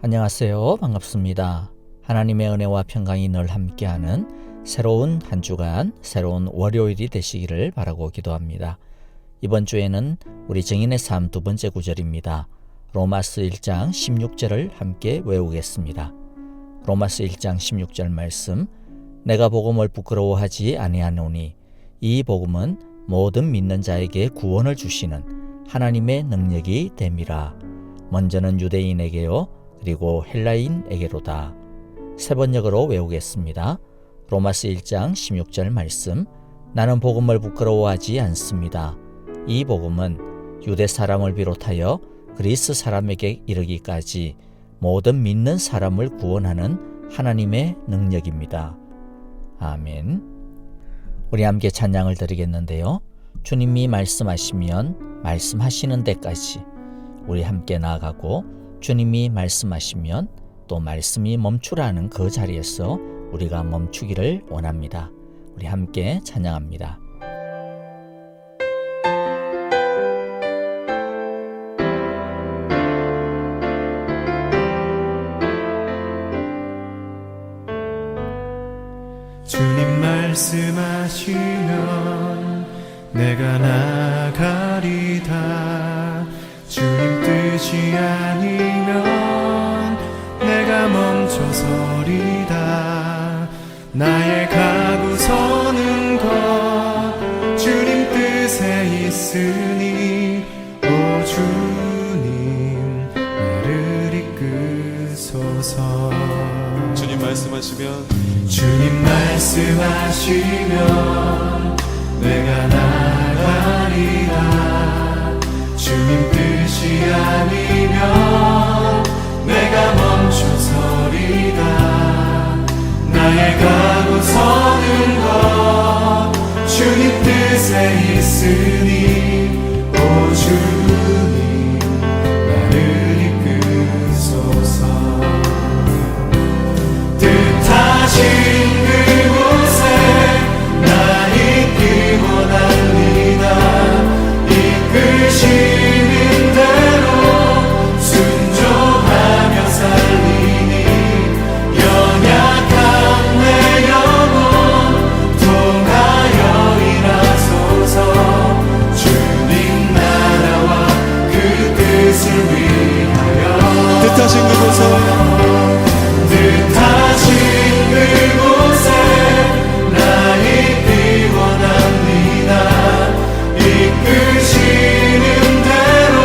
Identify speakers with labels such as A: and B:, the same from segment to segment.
A: 안녕하세요. 반갑습니다. 하나님의 은혜와 평강이 늘 함께하는 새로운 한 주간, 새로운 월요일이 되시기를 바라고 기도합니다. 이번 주에는 우리 증인의 삶 두 번째 구절입니다. 로마서 1장 16절을 함께 외우겠습니다. 로마서 1장 16절 말씀, 내가 복음을 부끄러워하지 아니하노니 이 복음은 모든 믿는 자에게 구원을 주시는 하나님의 능력이 됨이라. 먼저는 유대인에게요 그리고 헬라인에게로다. 세 번역으로 외우겠습니다. 로마서 1장 16절 말씀, 나는 복음을 부끄러워하지 않습니다. 이 복음은 유대 사람을 비롯하여 그리스 사람에게 이르기까지 모든 믿는 사람을 구원하는 하나님의 능력입니다. 아멘. 우리 함께 찬양을 드리겠는데요. 주님이 말씀하시면 말씀하시는 데까지 우리 함께 나아가고, 주님이 말씀하시면 또 말씀이 멈추라는 그 자리에서 우리가 멈추기를 원합니다. 우리 함께 찬양합니다.
B: 주님 말씀하시면 내가 나가리다. 주님 뜻이 아니면 내가 멈춰서리다. 나의 가고 서는 것 주님 뜻에 있으니 오 주님 나를 이끄소서.
C: 주님 말씀하시면
B: 내가 나가리라. 주님 뜻이 아니면 내가 멈춰서리다. 나의 가고 서는 것 주님 뜻에 있으니 오 주님 나를 이끄소서. 뜻하신 그곳에 나 있기 원합니다. 이끄시는 대로 순종하며 살리니 연약한 내 영혼 통하여 일하소서. 주님 나라와 그 뜻을 위하여 뜻하신 그곳에 나 있기 원합니다. 이끄시는 대로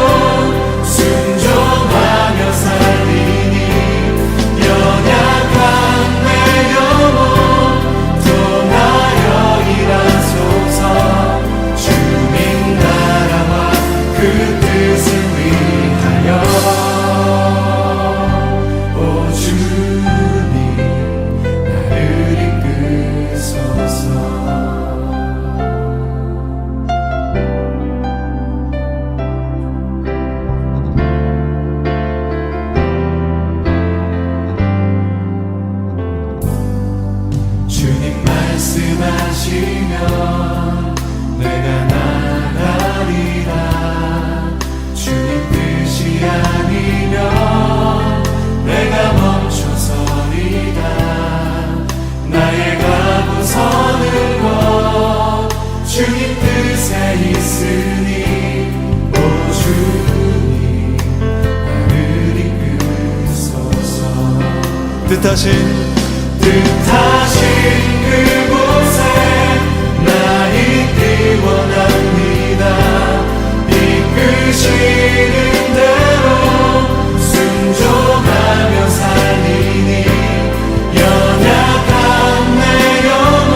B: 순종하며 살리니 연약한 내 영혼 통하여 일하소서. 주님 나라와 그 뜻을 위하여 오 주님 나를 이끄소서. 주님 말씀하시면 내가 나가리라. 주님 뜻이 아니면 내가 멈춰서리다. 나의 가고 서는 것 주님 뜻에 있으니 오 주님 나를 이끄소서. 뜻하신 그곳에 나 있기 원합니다. 이끄시는 대로 순종하며 살리니 연약한 내 영혼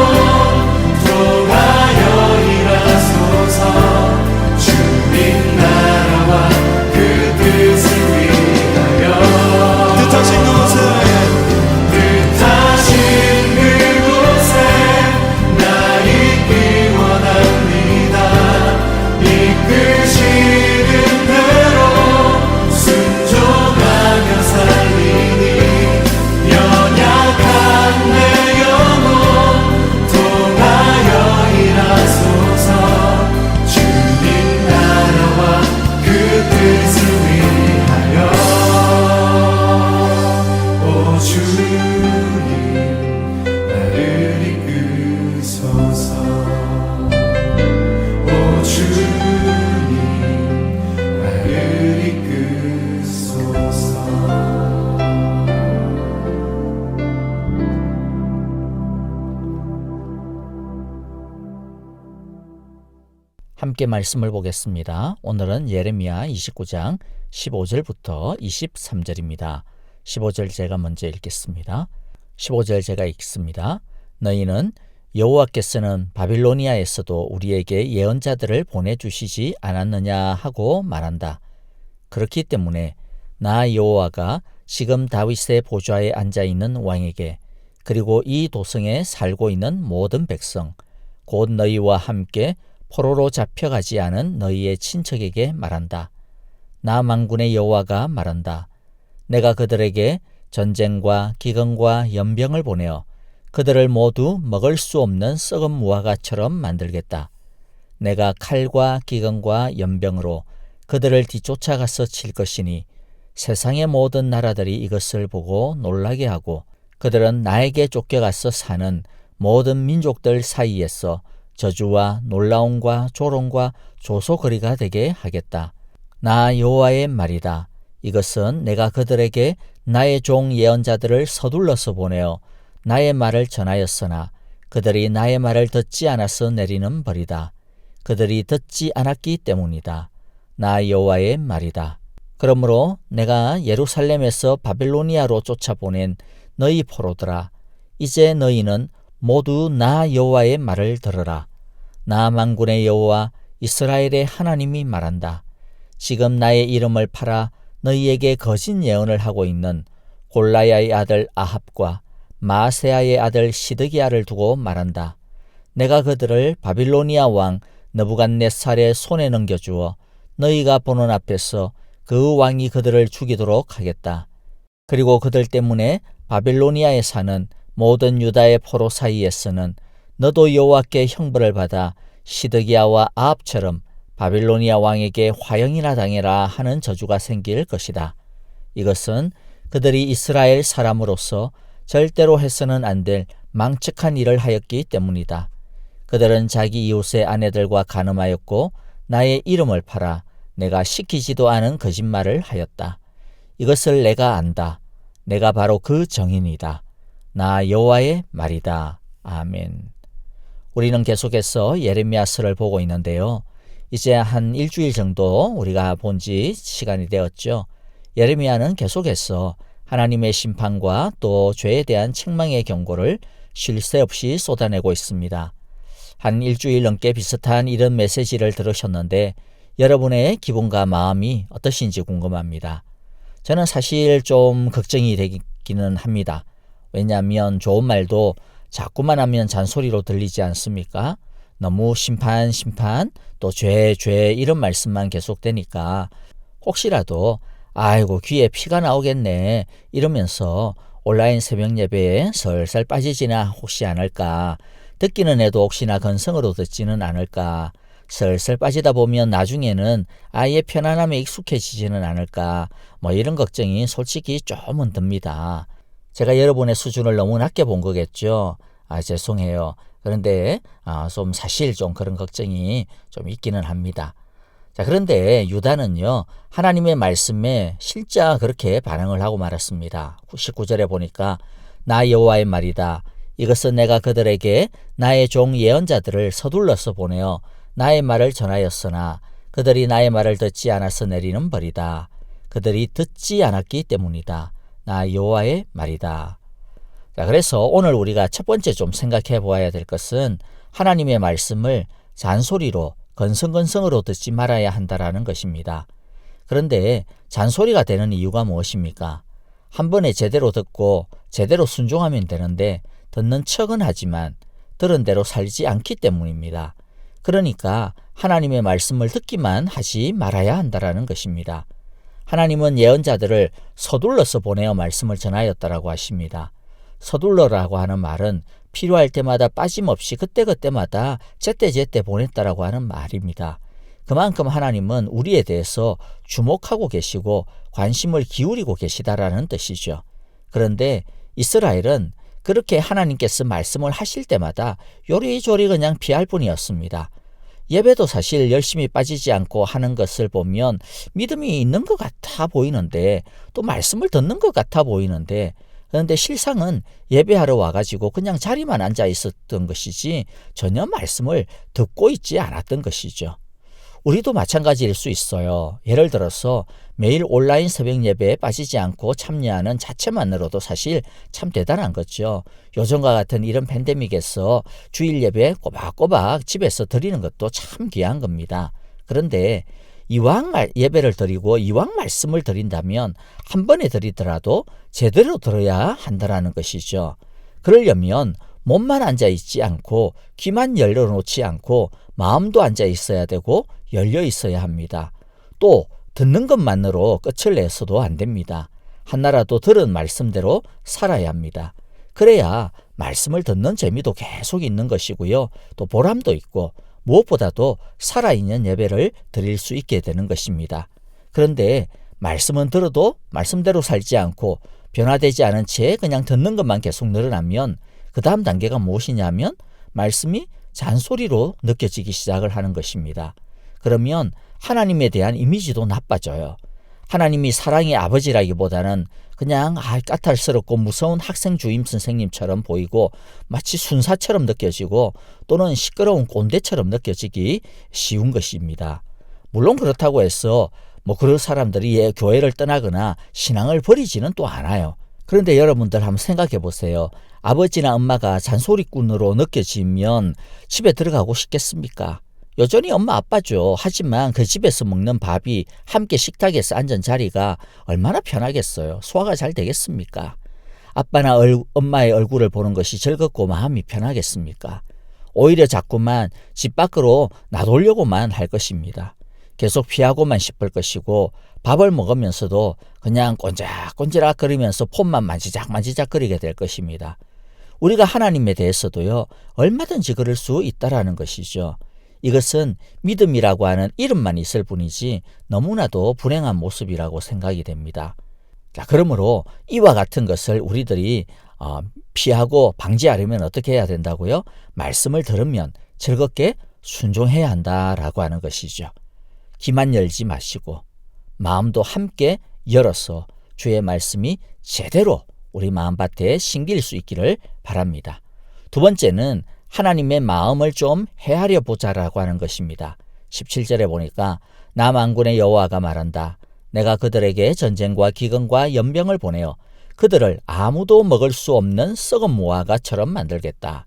B: 통하여 일하소서. 주님 나라와 그 뜻을 위하여 뜻하신 그곳에
A: 함께 말씀을 보겠습니다. 오늘은 예레미야 29장 15절부터 23절입니다. 15절 제가 먼저 읽겠습니다. 15절 제가 읽습니다. 너희는 여호와께서는 바빌로니아에서도 우리에게 예언자들을 보내주시지 않았느냐 하고 말한다. 그렇기 때문에 나 여호와가 지금 다윗의 보좌에 앉아있는 왕에게 그리고 이 도성에 살고 있는 모든 백성 곧 너희와 함께 포로로 잡혀가지 않은 너희의 친척에게 말한다. 나 만군의 여호와가 말한다. 내가 그들에게 전쟁과 기근과 연병을 보내어 그들을 모두 먹을 수 없는 썩은 무화과처럼 만들겠다. 내가 칼과 기근과 연병으로 그들을 뒤쫓아가서 칠 것이니 세상의 모든 나라들이 이것을 보고 놀라게 하고 그들은 나에게 쫓겨가서 사는 모든 민족들 사이에서 저주와 놀라움과 조롱과 조소거리가 되게 하겠다. 나 여호와의 말이다. 이것은 내가 그들에게 나의 종 예언자들을 서둘러서 보내어 나의 말을 전하였으나 그들이 나의 말을 듣지 않아서 내리는 벌이다. 그들이 듣지 않았기 때문이다. 나 여호와의 말이다. 그러므로 내가 예루살렘에서 바빌로니아로 쫓아보낸 너희 포로들아, 이제 너희는 모두 나 여호와의 말을 들으라. 나 만군의 여호와 이스라엘의 하나님이 말한다. 지금 나의 이름을 팔아 너희에게 거짓 예언을 하고 있는 골라야의 아들 아합과 마세야의 아들 시드기야를 두고 말한다. 내가 그들을 바빌로니아 왕 느부갓네살의 손에 넘겨주어 너희가 보는 앞에서 그 왕이 그들을 죽이도록 하겠다. 그리고 그들 때문에 바빌로니아에 사는 모든 유다의 포로 사이에서는 너도 여호와께 형벌을 받아 시드기야와 아합처럼 바빌로니아 왕에게 화형이나 당해라 하는 저주가 생길 것이다. 이것은 그들이 이스라엘 사람으로서 절대로 해서는 안 될 망측한 일을 하였기 때문이다. 그들은 자기 이웃의 아내들과 간음하였고 나의 이름을 팔아 내가 시키지도 않은 거짓말을 하였다. 이것을 내가 안다. 내가 바로 그 정인이다. 나 여호와의 말이다. 아멘. 우리는 계속해서 예레미야서를 보고 있는데요. 이제 한 일주일 정도 우리가 본 지 시간이 되었죠. 예레미야는 계속해서 하나님의 심판과 또 죄에 대한 책망의 경고를 쉴 새 없이 쏟아내고 있습니다. 한 일주일 넘게 비슷한 이런 메시지를 들으셨는데 여러분의 기분과 마음이 어떠신지 궁금합니다. 저는 사실 좀 걱정이 되기는 합니다. 왜냐하면 좋은 말도 자꾸만 하면 잔소리로 들리지 않습니까? 너무 심판 또 죄 이런 말씀만 계속되니까 혹시라도 아이고 귀에 피가 나오겠네 이러면서 온라인 새벽 예배에 설살 빠지지나 혹시 않을까, 듣기는 해도 혹시나 건성으로 듣지는 않을까, 슬슬 빠지다 보면 나중에는 아예 편안함에 익숙해지지는 않을까, 이런 걱정이 솔직히 조금은 듭니다. 제가 여러분의 수준을 너무 낮게 본 거겠죠. 죄송해요. 그런데 좀 사실 좀 그런 걱정이 좀 있기는 합니다. 자, 그런데 유다는요, 하나님의 말씀에 실자 그렇게 반응을 하고 말았습니다. 19절에 보니까 나 여호와의 말이다. 이것은 내가 그들에게 나의 종 예언자들을 서둘러서 보내어 나의 말을 전하였으나 그들이 나의 말을 듣지 않아서 내리는 벌이다. 그들이 듣지 않았기 때문이다. 나 여호와의 말이다. 자, 그래서 오늘 우리가 첫 번째 좀 생각해 보아야 될 것은 하나님의 말씀을 잔소리로 건성건성으로 듣지 말아야 한다라는 것입니다. 그런데 잔소리가 되는 이유가 무엇입니까? 한 번에 제대로 듣고 제대로 순종하면 되는데 듣는 척은 하지만 들은 대로 살지 않기 때문입니다. 그러니까 하나님의 말씀을 듣기만 하지 말아야 한다라는 것입니다. 하나님은 예언자들을 서둘러서 보내어 말씀을 전하였다라고 하십니다. 서둘러라고 하는 말은 필요할 때마다 빠짐없이 그때그때마다 제때제때 보냈다라고 하는 말입니다. 그만큼 하나님은 우리에 대해서 주목하고 계시고 관심을 기울이고 계시다라는 뜻이죠. 그런데 이스라엘은 그렇게 하나님께서 말씀을 하실 때마다 요리조리 그냥 피할 뿐이었습니다. 예배도 사실 열심히 빠지지 않고 하는 것을 보면 믿음이 있는 것 같아 보이는데 또 말씀을 듣는 것 같아 보이는데 그런데 실상은 예배하러 와가지고 그냥 자리만 앉아 있었던 것이지 전혀 말씀을 듣고 있지 않았던 것이죠. 우리도 마찬가지일 수 있어요. 예를 들어서 매일 온라인 새벽 예배에 빠지지 않고 참여하는 자체만으로도 사실 참 대단한 거죠. 요즘과 같은 이런 팬데믹에서 주일 예배 꼬박꼬박 집에서 드리는 것도 참 귀한 겁니다. 그런데 이왕 예배를 드리고 이왕 말씀을 드린다면 한 번에 드리더라도 제대로 들어야 한다는 것이죠. 그러려면 몸만 앉아 있지 않고 귀만 열어놓지 않고 마음도 앉아 있어야 되고 열려 있어야 합니다. 또 듣는 것만으로 끝을 내서도 안 됩니다. 한나라도 들은 말씀대로 살아야 합니다. 그래야 말씀을 듣는 재미도 계속 있는 것이고요. 또 보람도 있고 무엇보다도 살아있는 예배를 드릴 수 있게 되는 것입니다. 그런데 말씀은 들어도 말씀대로 살지 않고 변화되지 않은 채 그냥 듣는 것만 계속 늘어나면 그 다음 단계가 무엇이냐면 말씀이 잔소리로 느껴지기 시작을 하는 것입니다. 그러면 하나님에 대한 이미지도 나빠져요. 하나님이 사랑의 아버지라기보다는 그냥 까탈스럽고 무서운 학생 주임 선생님처럼 보이고 마치 순사처럼 느껴지고 또는 시끄러운 꼰대처럼 느껴지기 쉬운 것입니다. 물론 그렇다고 해서 그런 사람들이 교회를 떠나거나 신앙을 버리지는 또 않아요. 그런데 여러분들 한번 생각해 보세요. 아버지나 엄마가 잔소리꾼으로 느껴지면 집에 들어가고 싶겠습니까? 여전히 엄마 아빠죠. 하지만 그 집에서 먹는 밥이 함께 식탁에서 앉은 자리가 얼마나 편하겠어요. 소화가 잘 되겠습니까? 아빠나 엄마의 얼굴을 보는 것이 즐겁고 마음이 편하겠습니까? 오히려 자꾸만 집 밖으로 나돌려고만 할 것입니다. 계속 피하고만 싶을 것이고 밥을 먹으면서도 그냥 꼰지락 거리면서 폰만 만지작 거리게 될 것입니다. 우리가 하나님에 대해서도요, 얼마든지 그럴 수 있다라는 것이죠. 이것은 믿음이라고 하는 이름만 있을 뿐이지 너무나도 불행한 모습이라고 생각이 됩니다. 자, 그러므로 이와 같은 것을 우리들이 피하고 방지하려면 어떻게 해야 된다고요? 말씀을 들으면 즐겁게 순종해야 한다라고 하는 것이죠. 귀만 열지 마시고 마음도 함께 열어서 주의 말씀이 제대로 우리 마음밭에 심길 수 있기를 바랍니다. 두 번째는 하나님의 마음을 좀 헤아려 보자라고 하는 것입니다. 17절에 보니까 나 만군의 여호와가 말한다. 내가 그들에게 전쟁과 기근과 연병을 보내어 그들을 아무도 먹을 수 없는 썩은 무화과처럼 만들겠다.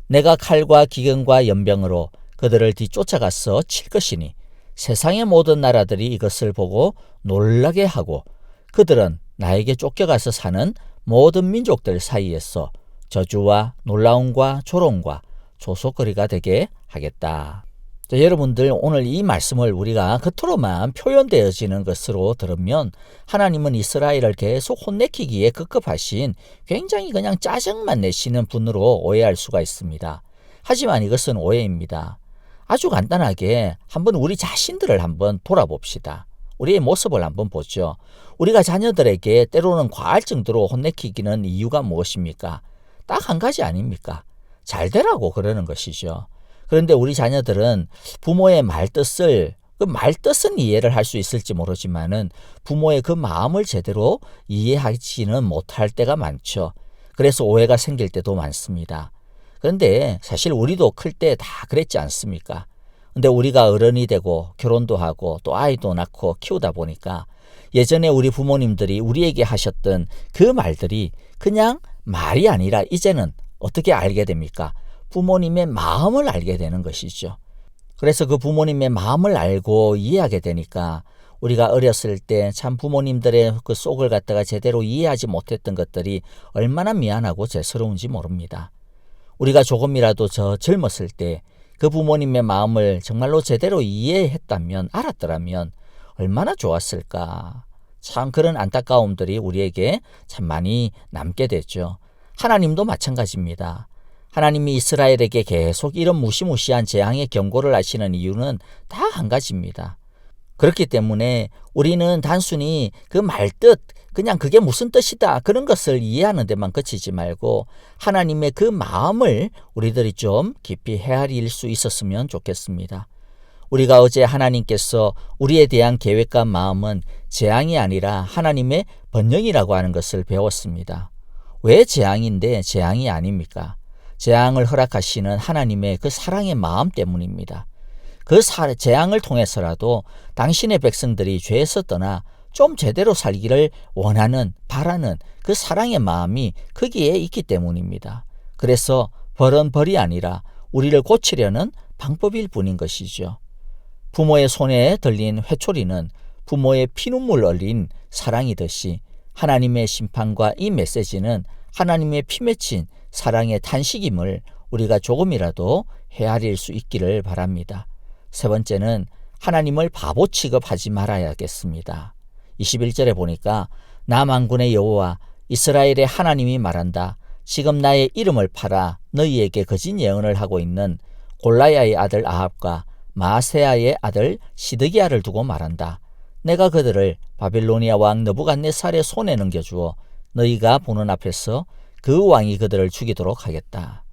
A: 내가 칼과 기근과 연병으로 그들을 뒤쫓아가서 칠 것이니 세상의 모든 나라들이 이것을 보고 놀라게 하고 그들은 나에게 쫓겨가서 사는 모든 민족들 사이에서 저주와 놀라움과 조롱과 조속거리가 되게 하겠다. 자, 여러분들 오늘 이 말씀을 우리가 겉으로만 표현되어지는 것으로 들으면 하나님은 이스라엘을 계속 혼내키기에 급급하신 굉장히 그냥 짜증만 내시는 분으로 오해할 수가 있습니다. 하지만 이것은 오해입니다. 아주 간단하게 한번 우리 자신들을 한번 돌아봅시다. 우리의 모습을 한번 보죠. 우리가 자녀들에게 때로는 과할 정도로 혼내키기는 이유가 무엇입니까? 딱 한 가지 아닙니까? 잘 되라고 그러는 것이죠. 그런데 우리 자녀들은 부모의 말뜻은 이해를 할 수 있을지 모르지만은 부모의 그 마음을 제대로 이해하지는 못할 때가 많죠. 그래서 오해가 생길 때도 많습니다. 그런데 사실 우리도 클 때 다 그랬지 않습니까? 근데 우리가 어른이 되고 결혼도 하고 또 아이도 낳고 키우다 보니까 예전에 우리 부모님들이 우리에게 하셨던 그 말들이 그냥 말이 아니라 이제는 어떻게 알게 됩니까? 부모님의 마음을 알게 되는 것이죠. 그래서 그 부모님의 마음을 알고 이해하게 되니까 우리가 어렸을 때 참 부모님들의 그 속을 갖다가 제대로 이해하지 못했던 것들이 얼마나 미안하고 죄스러운지 모릅니다. 우리가 조금이라도 젊었을 때 그 부모님의 마음을 정말로 제대로 이해했다면, 알았더라면 얼마나 좋았을까. 참 그런 안타까움들이 우리에게 참 많이 남게 되죠. 하나님도 마찬가지입니다. 하나님이 이스라엘에게 계속 이런 무시무시한 재앙의 경고를 하시는 이유는 다 한 가지입니다. 그렇기 때문에 우리는 단순히 그 말뜻, 그냥 그게 무슨 뜻이다 그런 것을 이해하는 데만 그치지 말고 하나님의 그 마음을 우리들이 좀 깊이 헤아릴 수 있었으면 좋겠습니다. 우리가 어제 하나님께서 우리에 대한 계획과 마음은 재앙이 아니라 하나님의 번영이라고 하는 것을 배웠습니다. 왜 재앙인데 재앙이 아닙니까? 재앙을 허락하시는 하나님의 그 사랑의 마음 때문입니다. 그 재앙을 통해서라도 당신의 백성들이 죄에서 떠나 좀 제대로 살기를 원하는, 바라는 그 사랑의 마음이 거기에 있기 때문입니다. 그래서 벌은 벌이 아니라 우리를 고치려는 방법일 뿐인 것이죠. 부모의 손에 들린 회초리는 부모의 피눈물 흘린 사랑이듯이 하나님의 심판과 이 메시지는 하나님의 피 맺힌 사랑의 탄식임을 우리가 조금이라도 헤아릴 수 있기를 바랍니다. 세 번째는 하나님을 바보 취급하지 말아야겠습니다. 21절에 보니까 나 만군의 여호와 이스라엘의 하나님이 말한다. 지금 나의 이름을 팔아 너희에게 거짓 예언을 하고 있는 골라야의 아들 아합과 마세야의 아들 시드기야를 두고 말한다. 내가 그들을 바빌로니아 왕 느부갓네살의 손에 넘겨주어 너희가 보는 앞에서 그 왕이 그들을 죽이도록 하겠다.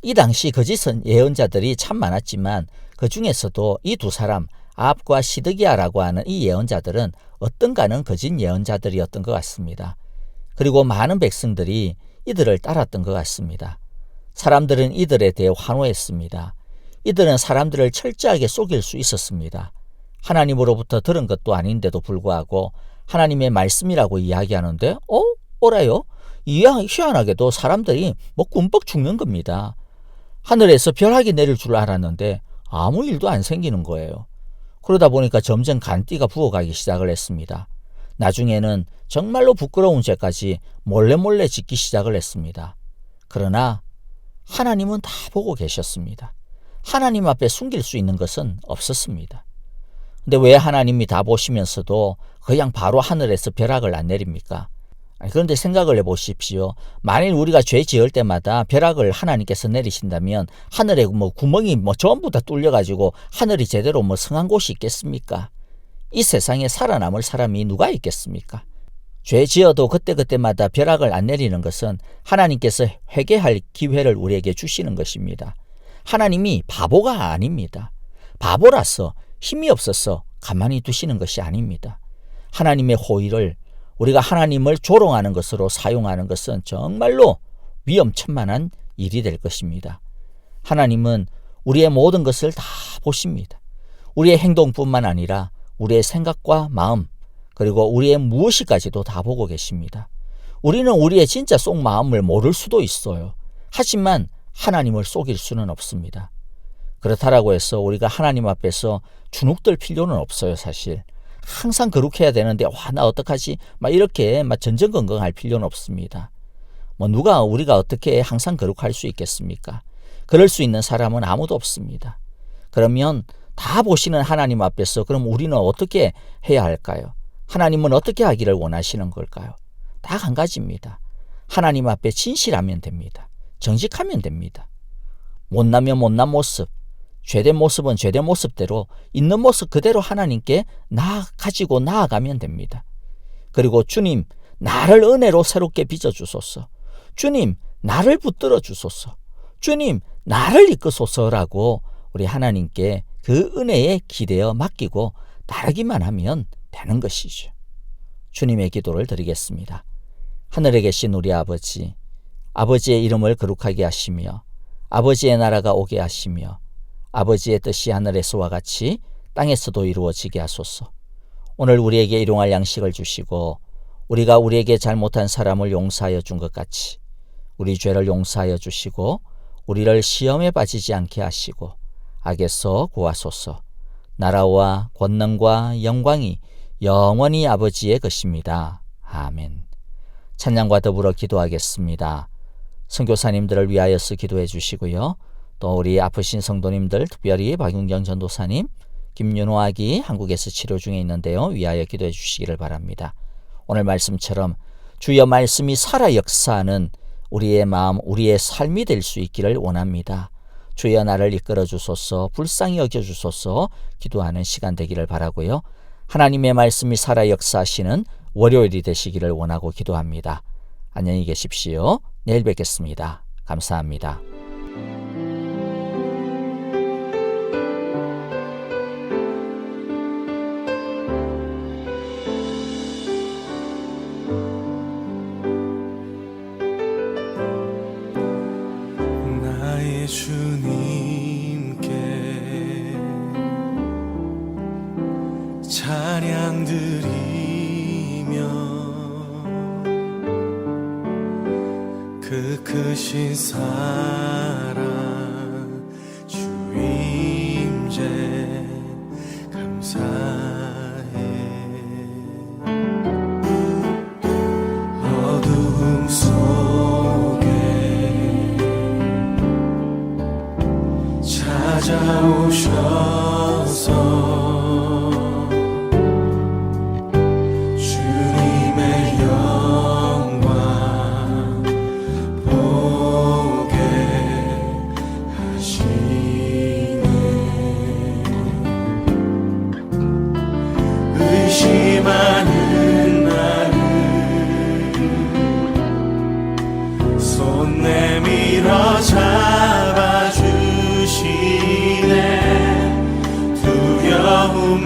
A: 이 당시 거짓 예언자들이 참 많았지만 그 중에서도 이 두 사람 아합과 시드기야라고 하는 이 예언자들은 어떤가는 거짓 예언자들이었던 것 같습니다. 그리고 많은 백성들이 이들을 따랐던 것 같습니다. 사람들은 이들에 대해 환호했습니다. 이들은 사람들을 철저하게 속일 수 있었습니다. 하나님으로부터 들은 것도 아닌데도 불구하고 하나님의 말씀이라고 이야기하는데 뭐라요? 희한하게도 사람들이 꿈뻑 죽는 겁니다. 하늘에서 벼락이 내릴 줄 알았는데 아무 일도 안 생기는 거예요. 그러다 보니까 점점 간띠가 부어가기 시작을 했습니다. 나중에는 정말로 부끄러운 죄까지 몰래 짓기 시작을 했습니다. 그러나 하나님은 다 보고 계셨습니다. 하나님 앞에 숨길 수 있는 것은 없었습니다. 근데 왜 하나님이 다 보시면서도 그냥 바로 하늘에서 벼락을 안 내립니까? 그런데 생각을 해보십시오. 만일 우리가 죄 지을 때마다 벼락을 하나님께서 내리신다면 하늘에 구멍이 전부 다 뚫려가지고 하늘이 제대로 성한 곳이 있겠습니까? 이 세상에 살아남을 사람이 누가 있겠습니까? 죄 지어도 그때그때마다 벼락을 안 내리는 것은 하나님께서 회개할 기회를 우리에게 주시는 것입니다. 하나님이 바보가 아닙니다. 바보라서 힘이 없어서 가만히 두시는 것이 아닙니다. 하나님의 호의를 우리가 하나님을 조롱하는 것으로 사용하는 것은 정말로 위험천만한 일이 될 것입니다. 하나님은 우리의 모든 것을 다 보십니다. 우리의 행동뿐만 아니라 우리의 생각과 마음, 그리고 우리의 무엇이까지도 다 보고 계십니다. 우리는 우리의 진짜 속마음을 모를 수도 있어요. 하지만 하나님을 속일 수는 없습니다. 그렇다라고 해서 우리가 하나님 앞에서 주눅들 필요는 없어요. 사실 항상 거룩해야 되는데 나 어떡하지? 이렇게 전전긍긍할 필요는 없습니다. 우리가 어떻게 항상 거룩할 수 있겠습니까? 그럴 수 있는 사람은 아무도 없습니다. 그러면 다 보시는 하나님 앞에서 그럼 우리는 어떻게 해야 할까요? 하나님은 어떻게 하기를 원하시는 걸까요? 딱 한 가지입니다. 하나님 앞에 진실하면 됩니다. 정직하면 됩니다. 못나면 못난 모습, 죄된 모습은 죄된 모습대로 있는 모습 그대로 하나님께 가지고 나아가면 됩니다. 그리고 주님, 나를 은혜로 새롭게 빚어주소서. 주님, 나를 붙들어 주소서. 주님, 나를 이끄소서라고 우리 하나님께 그 은혜에 기대어 맡기고 따르기만 하면 되는 것이죠. 주님의 기도를 드리겠습니다. 하늘에 계신 우리 아버지, 아버지의 이름을 거룩하게 하시며 아버지의 나라가 오게 하시며 아버지의 뜻이 하늘에서와 같이 땅에서도 이루어지게 하소서. 오늘 우리에게 일용할 양식을 주시고 우리가 우리에게 잘못한 사람을 용서하여 준 것 같이 우리 죄를 용서하여 주시고 우리를 시험에 빠지지 않게 하시고 악에서 구하소서. 나라와 권능과 영광이 영원히 아버지의 것입니다. 아멘. 찬양과 더불어 기도하겠습니다. 선교사님들을 위하여서 기도해 주시고요. 또 우리 아프신 성도님들, 특별히 박윤경 전도사님, 김윤호 아기 한국에서 치료 중에 있는데요. 위하여 기도해 주시기를 바랍니다. 오늘 말씀처럼 주여 말씀이 살아 역사하는 우리의 마음, 우리의 삶이 될 수 있기를 원합니다. 주여 나를 이끌어 주소서, 불쌍히 여겨 주소서 기도하는 시간 되기를 바라고요. 하나님의 말씀이 살아 역사하시는 월요일이 되시기를 원하고 기도합니다. 안녕히 계십시오. 내일 뵙겠습니다. 감사합니다.
B: 나의 주님께 사랑 주 임재 감사해 어둠 속에 찾아오셔서 주님의 영광 보게 하시네 의심하는 나를 손 내밀어 잡아주시네 두려움